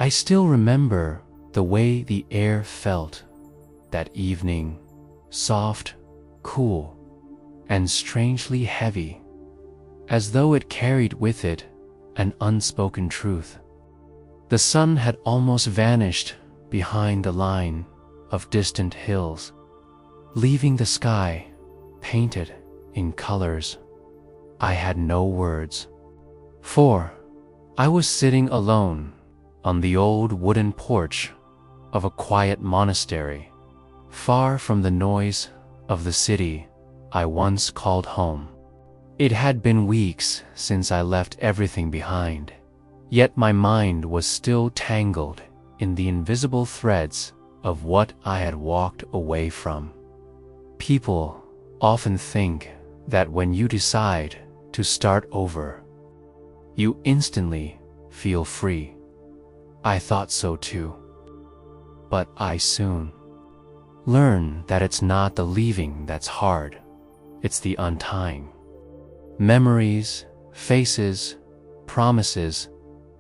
I still remember the way the air felt that evening, soft, cool, and strangely heavy, as though it carried with it an unspoken truth. The sun had almost vanished behind the line of distant hills, leaving the sky painted in colors I had no words for. I was sitting alone on the old wooden porch of a quiet monastery, far from the noise of the city I once called home. It had been weeks since I left everything behind, yet my mind was still tangled in the invisible threads of what I had walked away from. People often think that when you decide to start over, you instantly feel free. I thought so too. But I soon learned that it's not the leaving that's hard, it's the untying. Memories, faces, promises,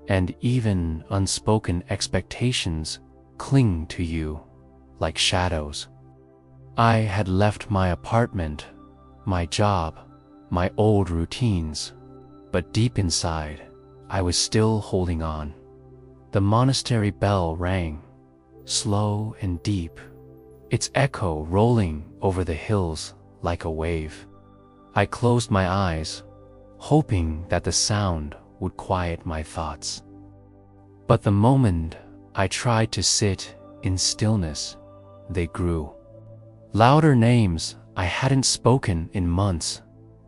and even unspoken expectations cling to you like shadows. I had left my apartment, my job, my old routines, but deep inside, I was still holding on. The monastery bell rang, slow and deep, its echo rolling over the hills like a wave. I closed my eyes, hoping that the sound would quiet my thoughts. But the moment I tried to sit in stillness, they grew. Louder names I hadn't spoken in months,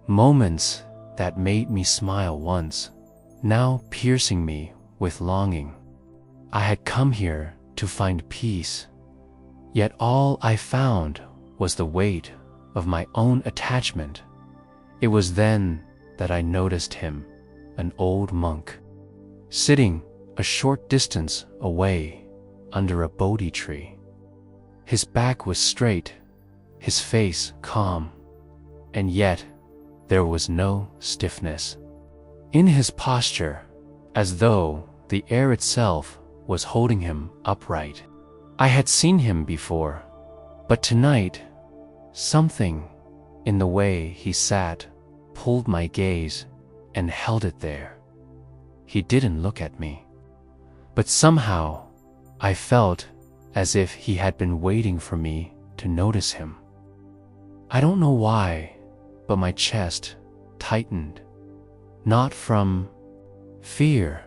moments that made me smile once, now piercing me with longing. I had come here to find peace, yet all I found was the weight of my own attachment. It was then that I noticed him, an old monk, sitting a short distance away under a Bodhi tree. His back was straight, his face calm, and yet there was no stiffness in his posture, as though the air itself was holding him upright. I had seen him before, but tonight, something in the way he sat pulled my gaze and held it there. He didn't look at me, but somehow I felt as if he had been waiting for me to notice him. I don't know why, but my chest tightened, not from fear,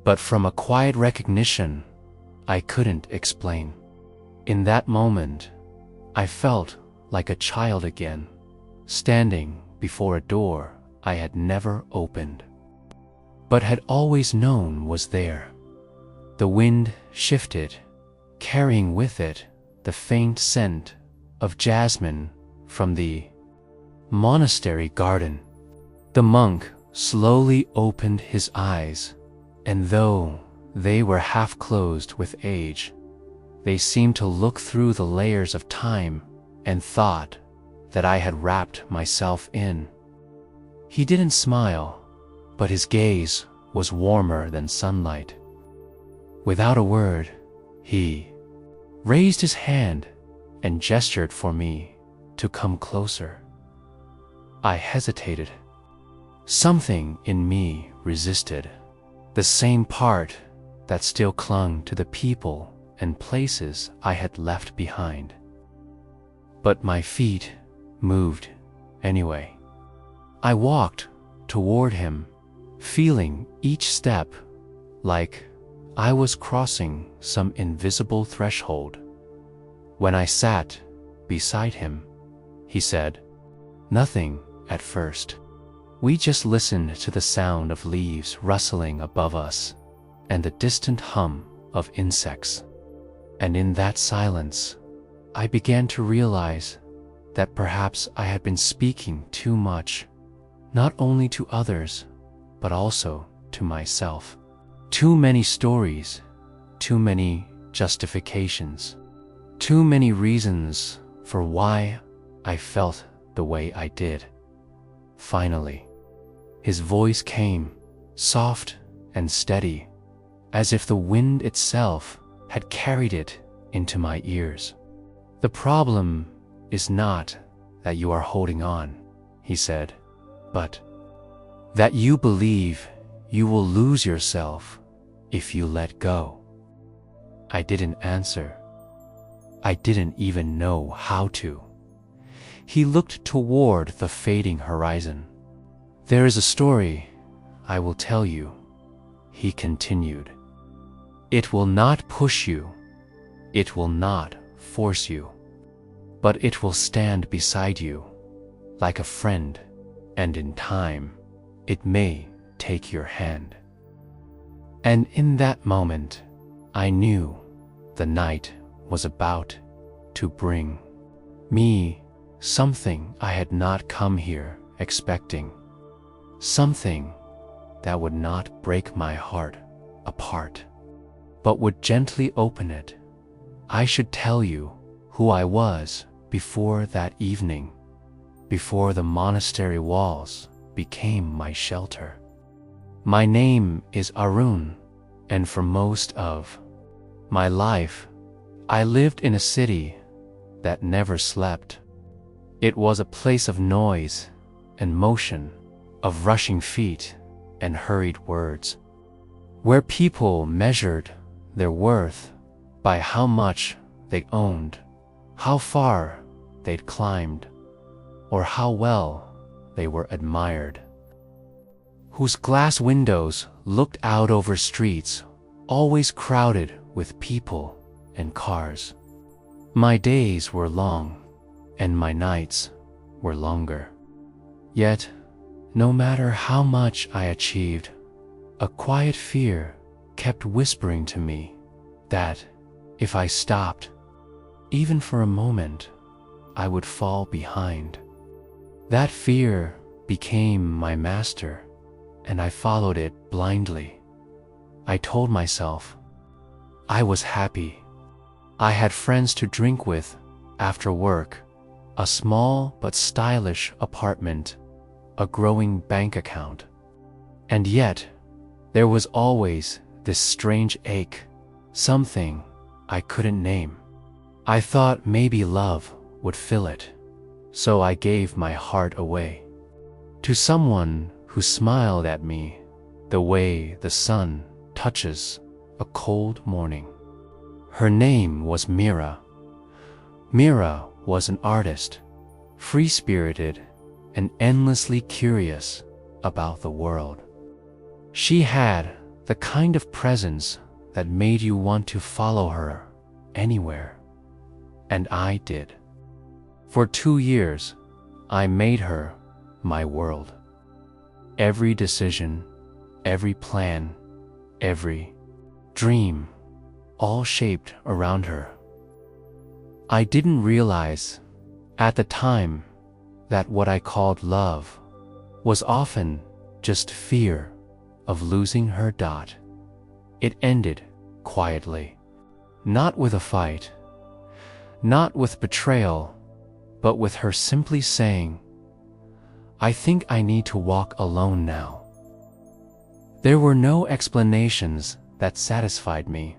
but from a quiet recognition I couldn't explain. In that moment, I felt like a child again, standing before a door I had never opened, but had always known was there. The wind shifted, carrying with it the faint scent of jasmine from the monastery garden. The monk slowly opened his eyes, and though they were half closed with age, they seemed to look through the layers of time and thought that I had wrapped myself in. He didn't smile, but his gaze was warmer than sunlight. Without a word, he raised his hand and gestured for me to come closer. I hesitated. Something in me resisted, the same part that still clung to the people and places I had left behind. But my feet moved anyway. I walked toward him, feeling each step like I was crossing some invisible threshold. When I sat beside him, he said, "Nothing at first. We just listened to the sound of leaves rustling above us and the distant hum of insects. And in that silence, I began to realize that perhaps I had been speaking too much, not only to others, but also to myself. Too many stories, too many justifications, too many reasons for why I felt the way I did." Finally, his voice came, soft and steady, as if the wind itself had carried it into my ears. "The problem is not that you are holding on," he said, "but that you believe you will lose yourself if you let go." I didn't answer. I didn't even know how to. He looked toward the fading horizon. "There is a story I will tell you," he continued. "It will not push you. It will not force you. But it will stand beside you like a friend, and in time, it may take your hand." And in that moment, I knew the night was about to bring me something I had not come here expecting, something that would not break my heart apart, but would gently open it. I should tell you who I was before that evening, before the monastery walls became my shelter. My name is Arun, and for most of my life, I lived in a city that never slept. It was a place of noise and motion, of rushing feet and hurried words, where people measured their worth by how much they owned, how far they'd climbed, or how well they were admired, whose glass windows looked out over streets always crowded with people and cars. My days were long, and my nights were longer. Yet, no matter how much I achieved, a quiet fear kept whispering to me that if I stopped, even for a moment, I would fall behind. That fear became my master, and I followed it blindly. I told myself I was happy. I had friends to drink with after work, a small but stylish apartment, a growing bank account. And yet, there was always this strange ache, something I couldn't name. I thought maybe love would fill it, so I gave my heart away to someone who smiled at me the way the sun touches a cold morning. Her name was Mira. Mira was an artist, free-spirited and endlessly curious about the world. She had the kind of presence that made you want to follow her anywhere, and I did. For 2 years, I made her my world. Every decision, every plan, every dream, all shaped around her. I didn't realize at the time that what I called love was often just fear of losing her. It ended quietly, not with a fight, not with betrayal, but with her simply saying, "I think I need to walk alone now." There were no explanations that satisfied me,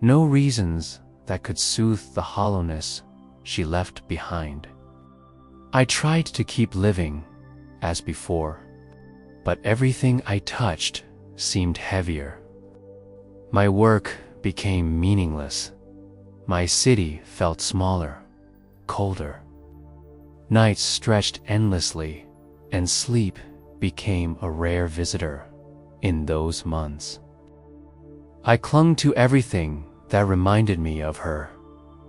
no reasons that could soothe the hollowness she left behind. I tried to keep living as before, but everything I touched seemed heavier. My work became meaningless. My city felt smaller, colder. Nights stretched endlessly, and sleep became a rare visitor in those months. I clung to everything that reminded me of her.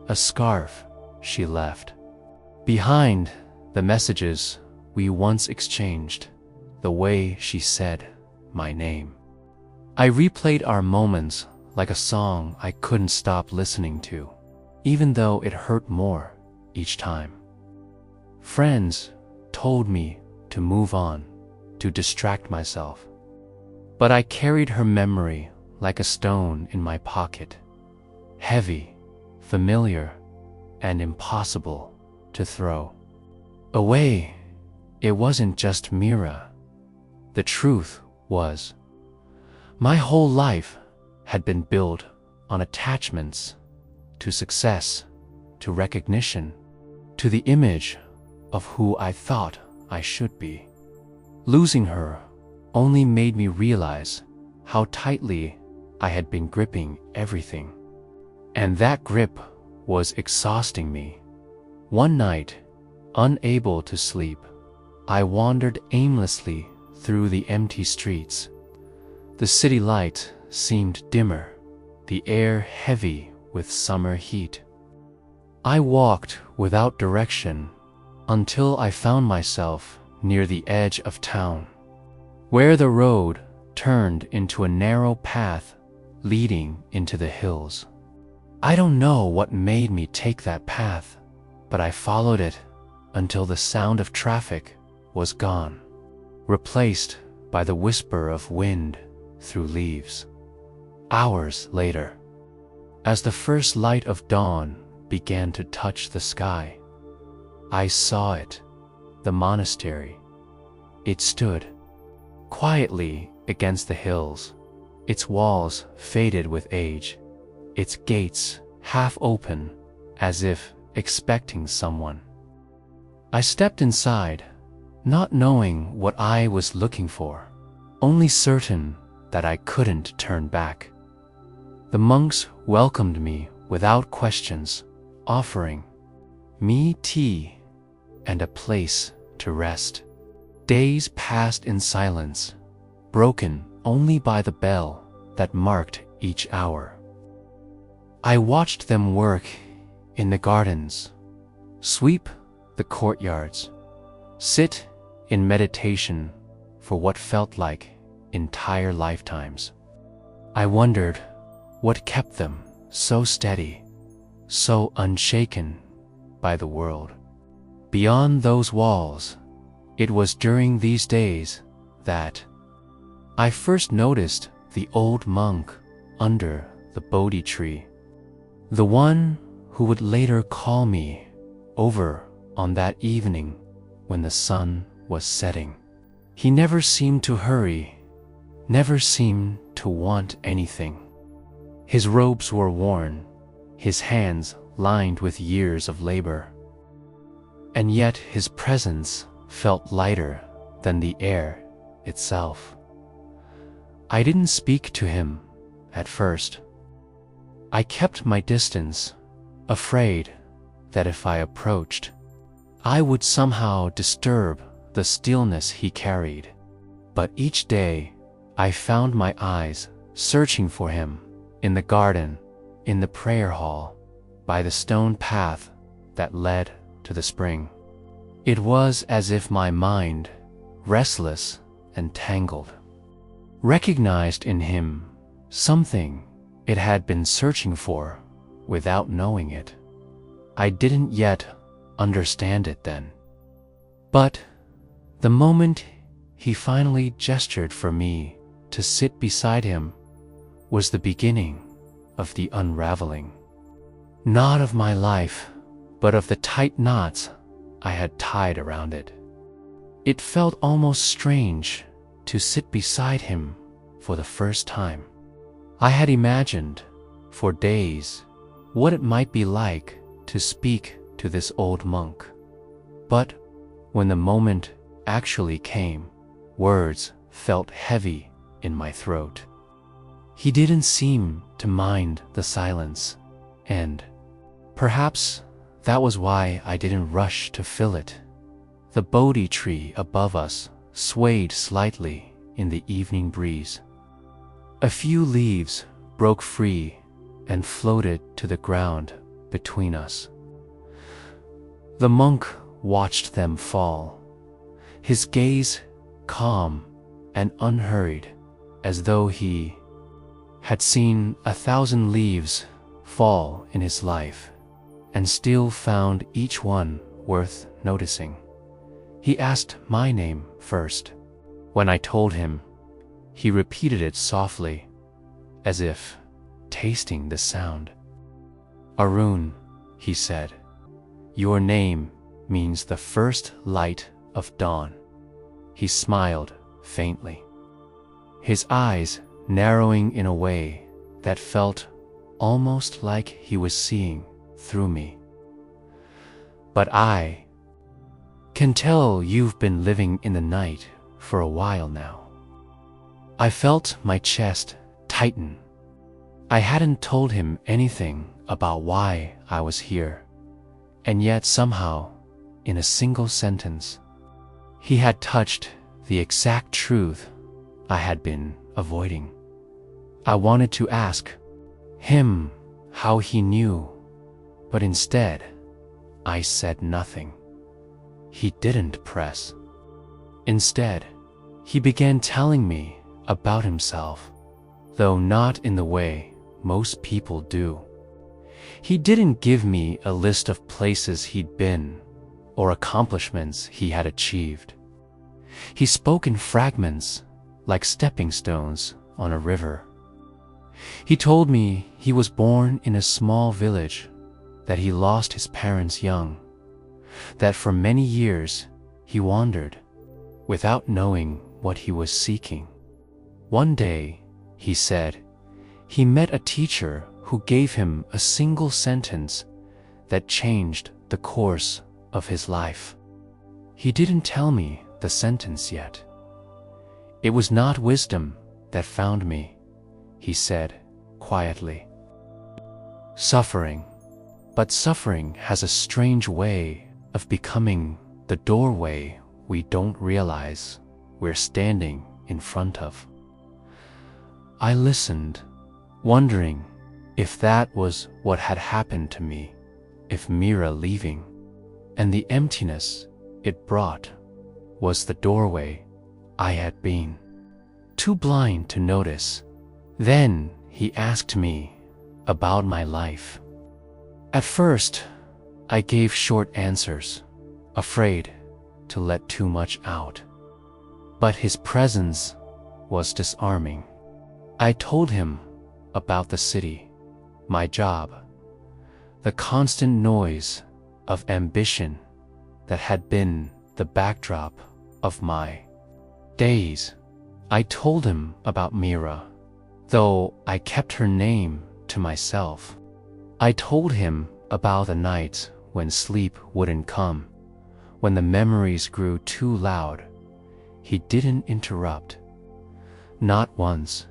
A scarf she left behind, the messages we once exchanged, the way she said my name. I replayed our moments like a song I couldn't stop listening to, even though it hurt more each time. Friends told me to move on, to distract myself, but I carried her memory like a stone in my pocket, heavy, familiar, and impossible to throw away. It wasn't just Mira. The truth was, my whole life had been built on attachments to success, to recognition, to the image of who I thought I should be. Losing her only made me realize how tightly I had been gripping everything. And that grip was exhausting me. One night, unable to sleep, I wandered aimlessly through the empty streets. The city light seemed dimmer, the air heavy with summer heat. I walked without direction until I found myself near the edge of town, where the road turned into a narrow path leading into the hills. I don't know what made me take that path, but I followed it until the sound of traffic was gone, replaced by the whisper of wind through leaves. Hours later, as the first light of dawn began to touch the sky, I saw it, the monastery. It stood quietly against the hills, its walls faded with age, its gates half open as if expecting someone. I stepped inside, not knowing what I was looking for, only certain that I couldn't turn back. The monks welcomed me without questions, offering me tea and a place to rest. Days passed in silence, broken only by the bell that marked each hour. I watched them work in the gardens, sweep the courtyards, sit in meditation for what felt like entire lifetimes. I wondered what kept them so steady, so unshaken by the world. Beyond those walls, it was during these days that I first noticed the old monk under the Bodhi tree, the one who would later call me over on that evening when the sun was setting. He never seemed to hurry, never seemed to want anything. His robes were worn, his hands lined with years of labor, and yet his presence felt lighter than the air itself. I didn't speak to him at first. I kept my distance, afraid that if I approached, I would somehow disturb the stillness he carried. But each day, I found my eyes searching for him in the garden, in the prayer hall, by the stone path that led to the spring. It was as if my mind, restless and tangled, recognized in him something it had been searching for without knowing it. I didn't yet understand it then. But the moment he finally gestured for me to sit beside him was the beginning of the unraveling. Not of my life, but of the tight knots I had tied around it. It felt almost strange to sit beside him for the first time. I had imagined for days what it might be like to speak to this old monk. But when the moment actually came, words felt heavy in my throat. He didn't seem to mind the silence, and perhaps that was why I didn't rush to fill it. The Bodhi tree above us swayed slightly in the evening breeze. A few leaves broke free and floated to the ground between us. The monk watched them fall, his gaze calm and unhurried, as though he had seen 1,000 leaves fall in his life and still found each one worth noticing. He asked my name first. When I told him, he repeated it softly, as if tasting the sound. "Arun," he said, "your name means the first light of dawn." He smiled faintly, his eyes narrowing in a way that felt almost like he was seeing through me. "But I can tell you've been living in the night for a while now." I felt my chest tighten. I hadn't told him anything about why I was here, and yet somehow, in a single sentence, he had touched the exact truth I had been avoiding. I wanted to ask him how he knew, but instead, I said nothing. He didn't press. Instead, he began telling me about himself, though not in the way most people do. He didn't give me a list of places he'd been or accomplishments he had achieved. He spoke in fragments, like stepping stones on a river. He told me he was born in a small village, that he lost his parents young, that for many years he wandered without knowing what he was seeking. One day, he said, he met a teacher who gave him a single sentence that changed the course of his life. He didn't tell me the sentence yet. "It was not wisdom that found me," he said quietly. "Suffering. But suffering has a strange way of becoming the doorway we don't realize we're standing in front of." I listened, wondering if that was what had happened to me, if Mira leaving, and the emptiness it brought, was the doorway I had been too blind to notice. Then he asked me about my life. At first, I gave short answers, afraid to let too much out. But his presence was disarming. I told him about the city, my job, the constant noise of ambition that had been the backdrop of my days. I told him about Mira, though I kept her name to myself. I told him about the nights when sleep wouldn't come, when the memories grew too loud. He didn't interrupt. Not once.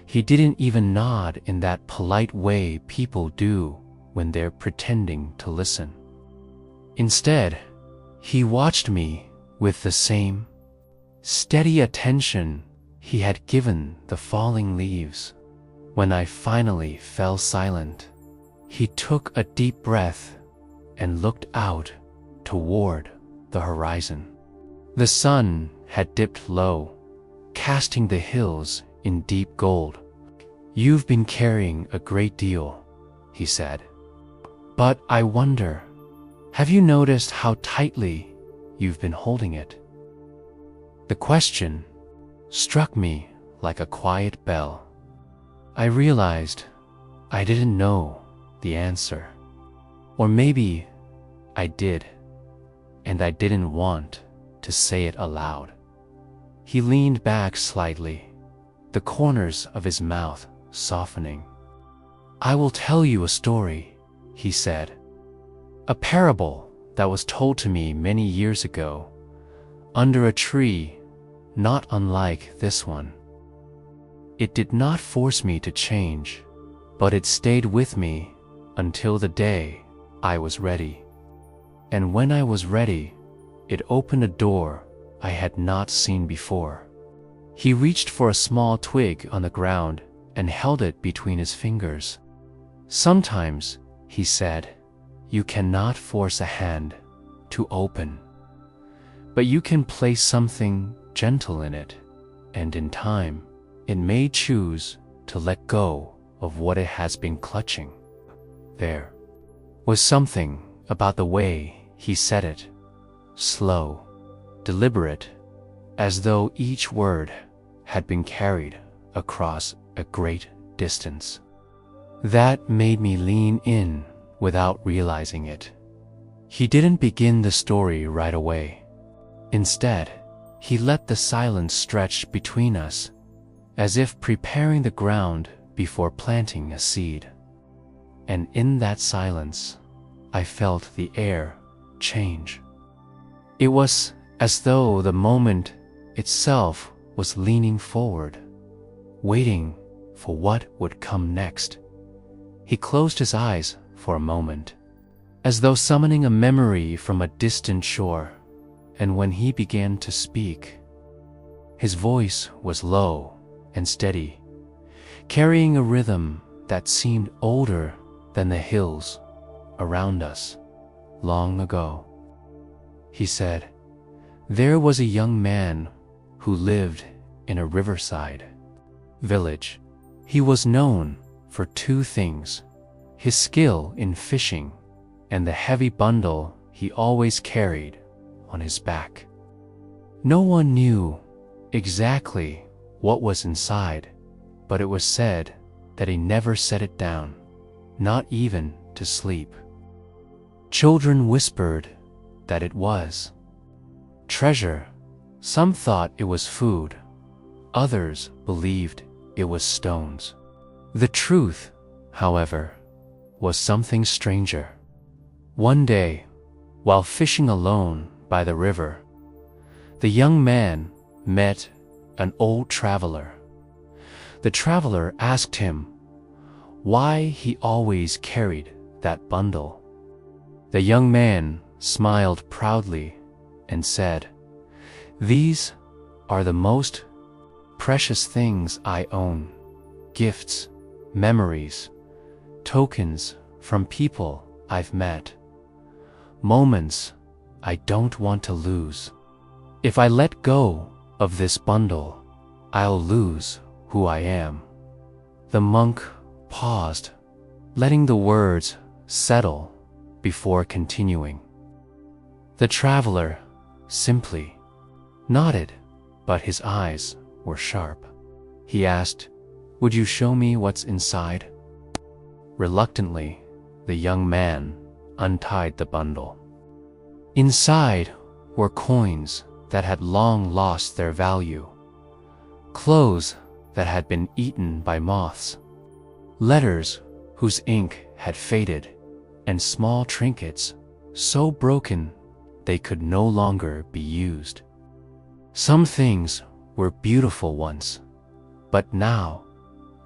He didn't even nod in that polite way people do when they're pretending to listen. Instead, he watched me with the same steady attention he had given the falling leaves. When I finally fell silent, he took a deep breath and looked out toward the horizon. The sun had dipped low, casting the hills in deep gold. "You've been carrying a great deal," he said. "But I wonder, have you noticed how tightly you've been holding it?" The question struck me like a quiet bell. I realized I didn't know the answer. Or maybe I did, and I didn't want to say it aloud. He leaned back slightly, the corners of his mouth softening. "I will tell you a story," he said. "A parable that was told to me many years ago, under a tree not unlike this one. It did not force me to change, but it stayed with me until the day I was ready. And when I was ready, it opened a door I had not seen before." He reached for a small twig on the ground and held it between his fingers. "Sometimes," he said, "you cannot force a hand to open, but you can place something gentle in it, and in time, it may choose to let go of what it has been clutching." There was something about the way he said it, slow, deliberate, as though each word had been carried across a great distance. That made me lean in without realizing it. He didn't begin the story right away. Instead, he let the silence stretch between us, as if preparing the ground before planting a seed. And in that silence, I felt the air change. It was as though the moment itself was leaning forward, waiting for what would come next. He closed his eyes for a moment, as though summoning a memory from a distant shore, and when he began to speak, his voice was low and steady, carrying a rhythm that seemed older than the hills around us long ago. He said, "There was a young man who lived in a riverside village. He was known for two things: his skill in fishing and the heavy bundle he always carried on his back. No one knew exactly what was inside, but it was said that he never set it down, not even to sleep. Children whispered that it was treasure. Some thought it was food. Others believed it was stones. The truth, however, was something stranger. One day, while fishing alone by the river, the young man met an old traveler. The traveler asked him why he always carried that bundle. The young man smiled proudly and said, "These are the most precious things I own: gifts, memories, tokens from people I've met, moments I don't want to lose. If I let go of this bundle, I'll lose who I am." The monk paused, letting the words settle before continuing. The traveler simply nodded, but his eyes were sharp. He asked, "Would you show me what's inside?" Reluctantly, the young man untied the bundle. Inside were coins that had long lost their value, clothes that had been eaten by moths, letters whose ink had faded, and small trinkets so broken they could no longer be used. Some things were beautiful once, but now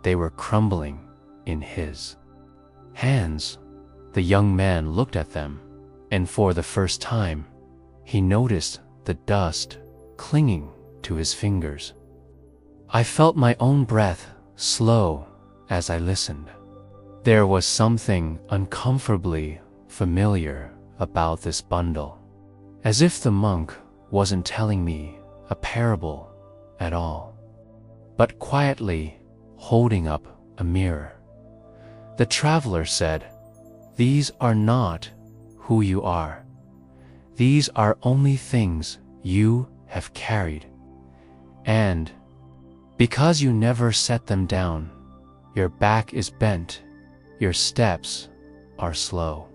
they were crumbling in his hands. The young man looked at them, and for the first time, he noticed the dust clinging to his fingers. I felt my own breath slow as I listened. There was something uncomfortably familiar about this bundle, as if the monk wasn't telling me a parable at all, but quietly holding up a mirror. The traveler said, "These are not who you are. These are only things you have carried. And because you never set them down, your back is bent, your steps are slow,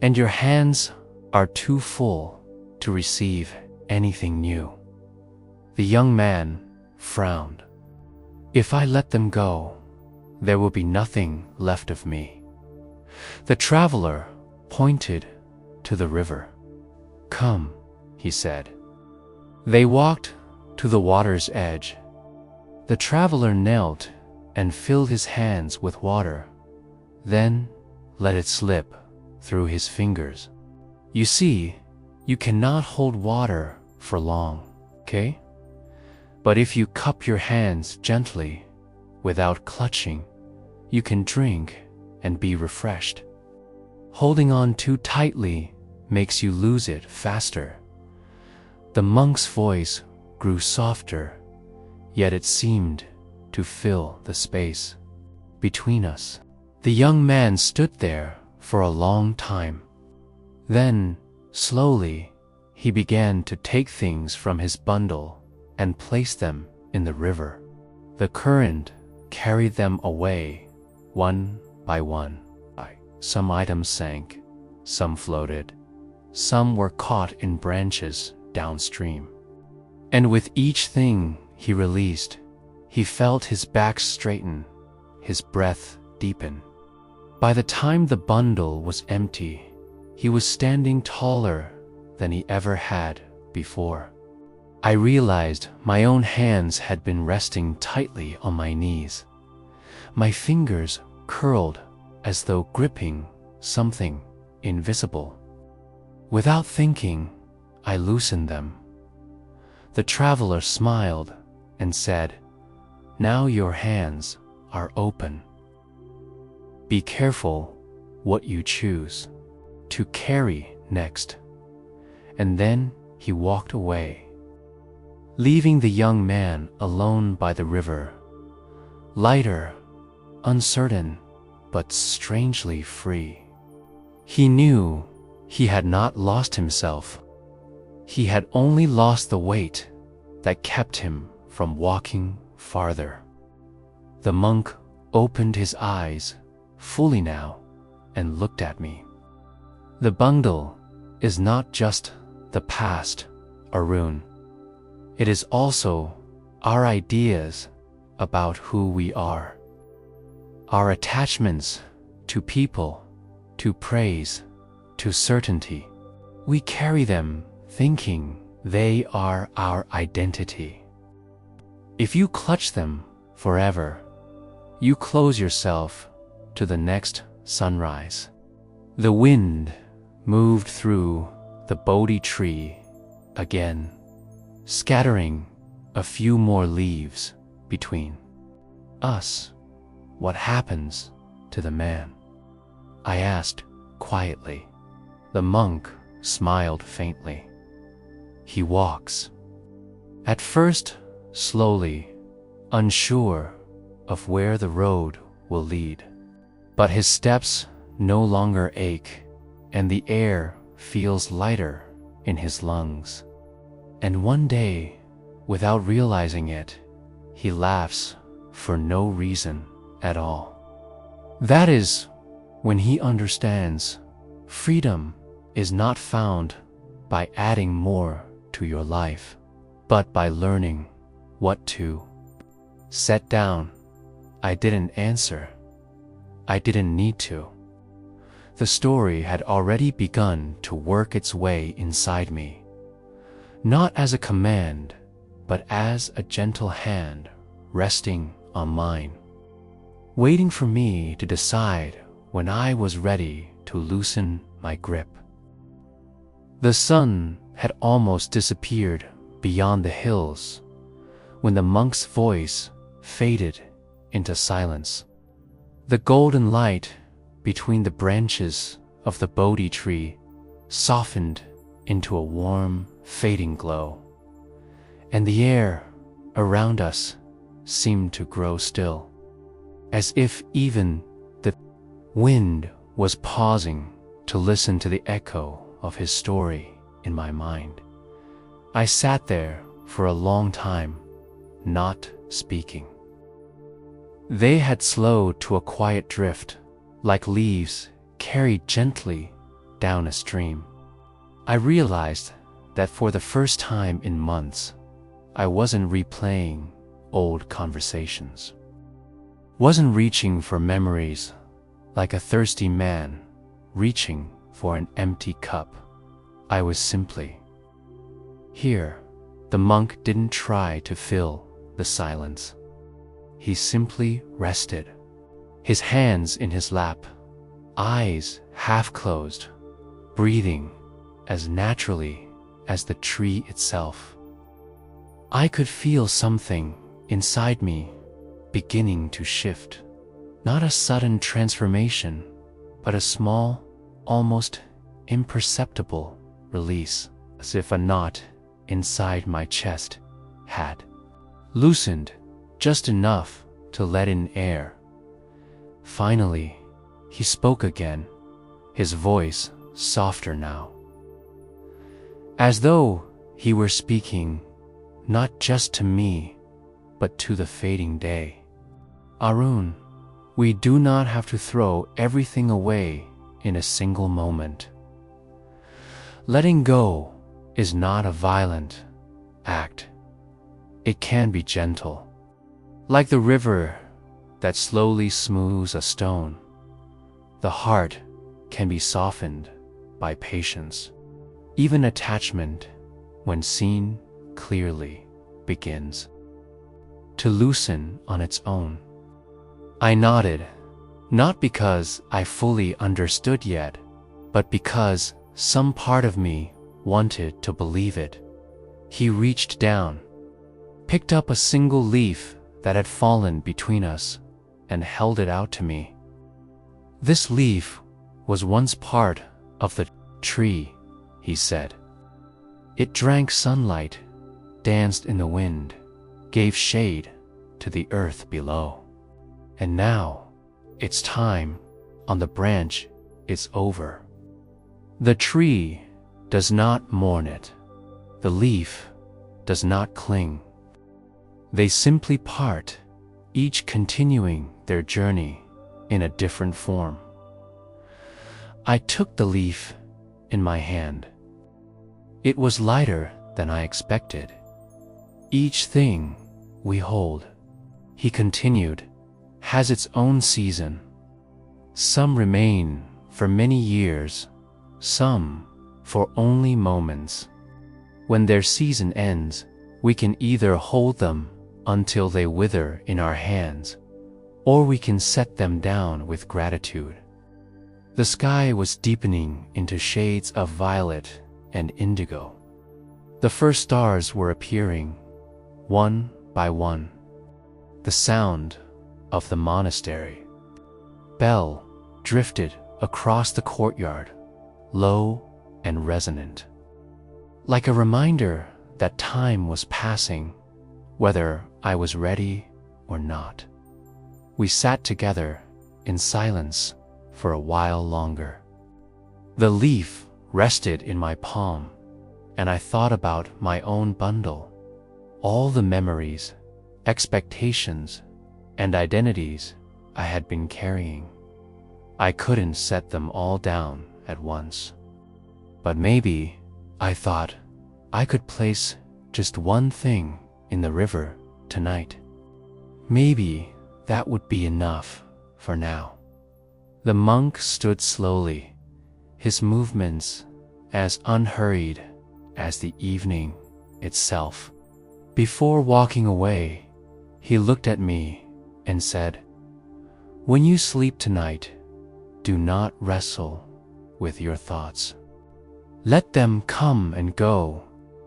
and your hands are too full to receive anything new." The young man frowned. "If I let them go, there will be nothing left of me." The traveler pointed to the river. "Come," he said. They walked to the water's edge. The traveler knelt and filled his hands with water, then let it slip through his fingers. "You see, you cannot hold water for long, okay? But if you cup your hands gently, without clutching, you can drink and be refreshed. Holding on too tightly makes you lose it faster." The monk's voice grew softer, yet it seemed to fill the space between us. The young man stood there for a long time. Then, slowly, he began to take things from his bundle and place them in the river. The current carried them away, one by one. Some items sank, some floated, some were caught in branches downstream. And with each thing he released, he felt his back straighten his breath deepen. By the time the bundle was empty, he was standing taller than he ever had before. I realized my own hands had been resting tightly on my knees. My fingers curled as though gripping something invisible. Without thinking, I loosened them. The traveler smiled and said, "Now your hands are open. Be careful what you choose to carry next." And then he walked away, leaving the young man alone by the river, lighter, uncertain, but strangely free. He knew he had not lost himself. He had only lost the weight that kept him from walking farther. The monk opened his eyes fully now and looked at me. "The bundle is not just the past, Arun. It is also our ideas about who we are. Our attachments to people, to praise, to certainty. We carry them thinking they are our identity. If you clutch them forever, you close yourself to the next sunrise." The wind moved through the Bodhi tree again, scattering a few more leaves between us. "What happens to the man?" I asked quietly. The monk smiled faintly. "He walks. At first, slowly, unsure of where the road will lead. But his steps no longer ache, and the air feels lighter in his lungs. And one day, without realizing it, he laughs for no reason at all. That is when he understands freedom is not found by adding more to your life, but by learning what to set down." I didn't answer. I didn't need to. The story had already begun to work its way inside me, not as a command, but as a gentle hand resting on mine, waiting for me to decide when I was ready to loosen my grip. The sun had almost disappeared beyond the hills when the monk's voice faded into silence. The golden light between the branches of the Bodhi tree softened into a warm, fading glow, and the air around us seemed to grow still, as if even the wind was pausing to listen to the echo of his story in my mind. I sat there for a long time, not speaking. They had slowed to a quiet drift, like leaves carried gently down a stream. I realized that for the first time in months, I wasn't replaying old conversations, wasn't reaching for memories like a thirsty man reaching for an empty cup. I was simply here. The monk didn't try to fill the silence. He simply rested, his hands in his lap, eyes half closed, breathing as naturally as the tree itself. I could feel something inside me beginning to shift, not a sudden transformation, but a small, almost imperceptible release, as if a knot inside my chest had loosened just enough to let in air. Finally, he spoke again, his voice softer now, as though he were speaking not just to me, but to the fading day. "Arun, we do not have to throw everything away in a single moment. Letting go is not a violent act. It can be gentle. Like the river that slowly smooths a stone. The heart can be softened by patience. Even attachment, when seen clearly, begins to loosen on its own. I nodded, not because I fully understood yet, but because some part of me wanted to believe it. He reached down, picked up a single leaf that had fallen between us, and held it out to me. "This leaf was once part of the tree," he said. "It drank sunlight, danced in the wind, gave shade to the earth below. And now, its time on the branch is over. The tree does not mourn it. The leaf does not cling. They simply part, each continuing their journey in a different form." I took the leaf in my hand. It was lighter than I expected. "Each thing we hold," he continued, "has its own season. Some remain for many years, some for only moments. When their season ends, we can either hold them until they wither in our hands, or we can set them down with gratitude." The sky was deepening into shades of violet and indigo. The first stars were appearing, one by one. The sound of the monastery bell drifted across the courtyard, low and resonant, like a reminder that time was passing, whether I was ready or not. We sat together in silence for a while longer. The leaf rested in my palm, and I thought about my own bundle, all the memories, expectations, and identities I had been carrying. I couldn't set them all down at once. But maybe, I thought, I could place just one thing in the river tonight. Maybe that would be enough for now. The monk stood slowly, his movements as unhurried as the evening itself. Before walking away, he looked at me and said, "When you sleep tonight, do not wrestle with your thoughts. Let them come and go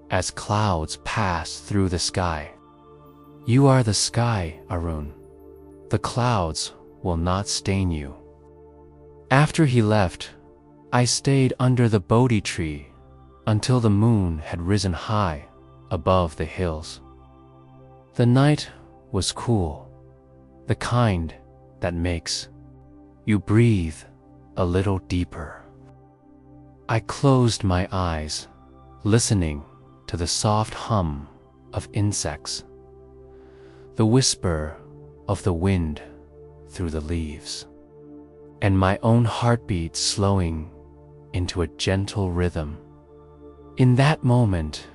as clouds pass through the sky. You are the sky, Arun. The clouds will not stain you." After he left, I stayed under the Bodhi tree until the moon had risen high above the hills. The night was cool, the kind that makes you breathe a little deeper. I closed my eyes, listening to the soft hum of insects, the whisper of the wind through the leaves, and my own heartbeat slowing into a gentle rhythm. In that moment,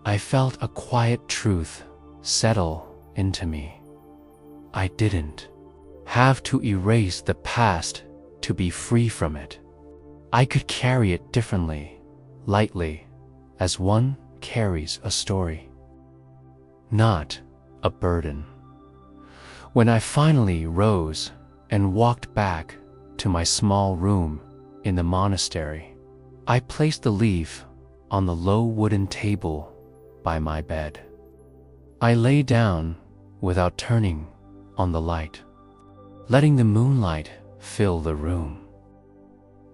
I felt a quiet truth settle into me. I didn't have to erase the past to be free from it. I could carry it differently, lightly, as one carries a story, not a burden. When I finally rose and walked back to my small room in the monastery, I placed the leaf on the low wooden table by my bed. I lay down without turning on the light, letting the moonlight fill the room.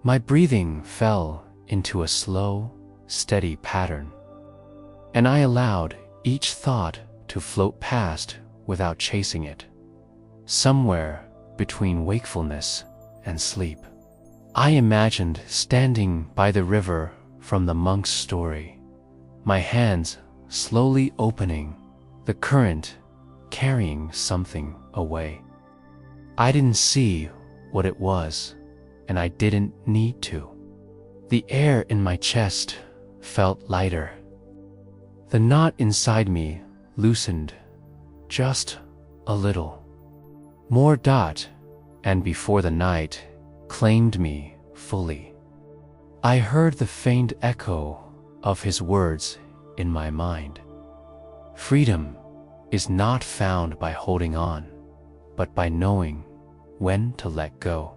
My breathing fell into a slow, steady pattern, and I allowed each thought to float past without chasing it, somewhere between wakefulness and sleep. I imagined standing by the river from the monk's story, my hands slowly opening, the current carrying something away. I didn't see what it was, and I didn't need to. The air in my chest felt lighter. The knot inside me loosened just a little. More dot, and before the night claimed me fully, I heard the faint echo of his words in my mind. Freedom is not found by holding on, but by knowing when to let go.